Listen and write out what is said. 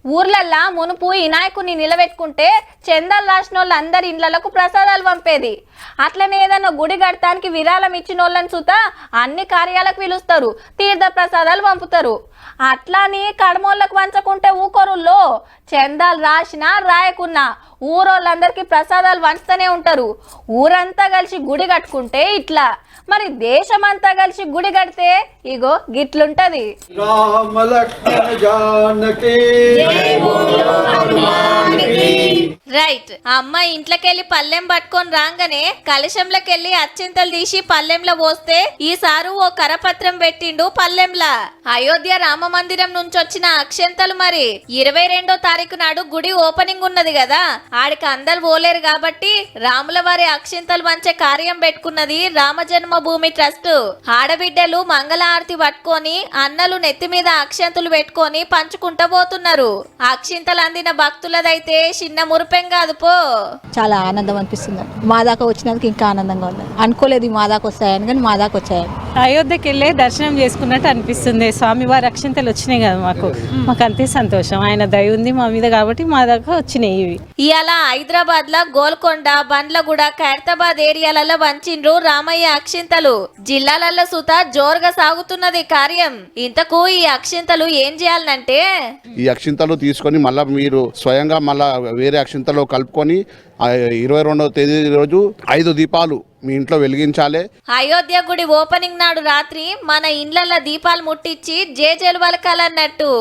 ఊర్లల్లా మునుపు వినాయకుని నిలబెట్టుకుంటే చందాలు రాసిన వాళ్ళు అందరి ఇండ్లకు ప్రసాదాలు పంపేది. అట్లనే ఏదన్నా గుడి కడటానికి విరాళం ఇచ్చిన వాళ్ళని చూత అన్ని కార్యాలకు పిలుస్తారు, తీర్థ ప్రసాదాలు పంపుతారు. అట్లాని కడమోళ్ళకు పంచకుంటే ఊకొరుల్లో చందాలు రాసినా రాయకున్నా ఊరోళ్ళందరికీ ప్రసాదాలు పంచుతూనే ఉంటారు. ఊరంతా కలిసి గుడి కట్టుకుంటే ఇట్లా, మరి దేశమంతా కలిసి గుడి కడితే ఇగో గిట్లుంటది. రైట్. అమ్మ ఇంట్లోకెళ్ళి పల్లెం పట్టుకొని రాగానే కలశంలోకెళ్ళి అచ్చింతలు తీసి పల్లెంలో పోస్తే ఈసారి ఓ కరపత్రం పెట్టిండు పల్లెంలా. అయోధ్య రామ మందిరం నుంచి వచ్చిన అక్షంతలు మరి 22వ తారీఖు నాడు గుడి ఓపెనింగ్ ఉన్నది కదా, ఆడికి అందరు పోలేరు కాబట్టి రాముల వారి అక్షంతలు పంచే కార్యం పెట్టుకున్నది రామజన్మభూమి ట్రస్ట్. ఆడబిడ్డలు మంగళారతి పట్టుకొని అన్నలు నెత్తి మీద అక్షంతలు పెట్టుకొని పంచుకుంటూ పోతున్నారు. అక్షింతలు అందిన భక్తులదైతే చిన్న మురిపెం కాదు పో. చాలా ఆనందం అనిపిస్తుంది. మా దాకా వచ్చినందుకు ఇంకా ఆనందంగా ఉంది. అనుకోలేదు మా దాకా వస్తాయని, కానీ మా దాకా వచ్చాయని. అయోధ్యకి వెళ్ళే దర్శనం చేసుకున్నట్టు అనిపిస్తుంది. స్వామివారి అక్షంతలు వచ్చినాయి కదా మాకు అంతే సంతోషం. ఆయన దయ ఉంది మా మీద కాబట్టి మా దాకా వచ్చినాయి ఇవి. ఇవాళ హైదరాబాద్ లో గోల్కొండ, బండ్లగూడ, ఖైరతాబాద్ ఏరియాలలో వంచిండ్రు రామయ్య అక్షింతలు. జిల్లాలలో సుత జోరుగా సాగుతున్నది కార్యం. ఇంతకు ఈ అక్షింతలు ఏం చేయాలంటే, ఈ అక్షింతలు తీసుకొని మళ్ళా మీరు స్వయంగా మళ్ళా వేరే అక్షింతలో కలుపుకొని 22వ తేదీ రోజు 5 దీపాలు మీ ఇంట్లో వెలిగించాలి. అయోధ్య గుడి ఓపెనింగ్ నాడు రాత్రి మన ఇండ్లల్లో దీపాలు ముట్టించి జేజేలు పలకాలన్నట్టు.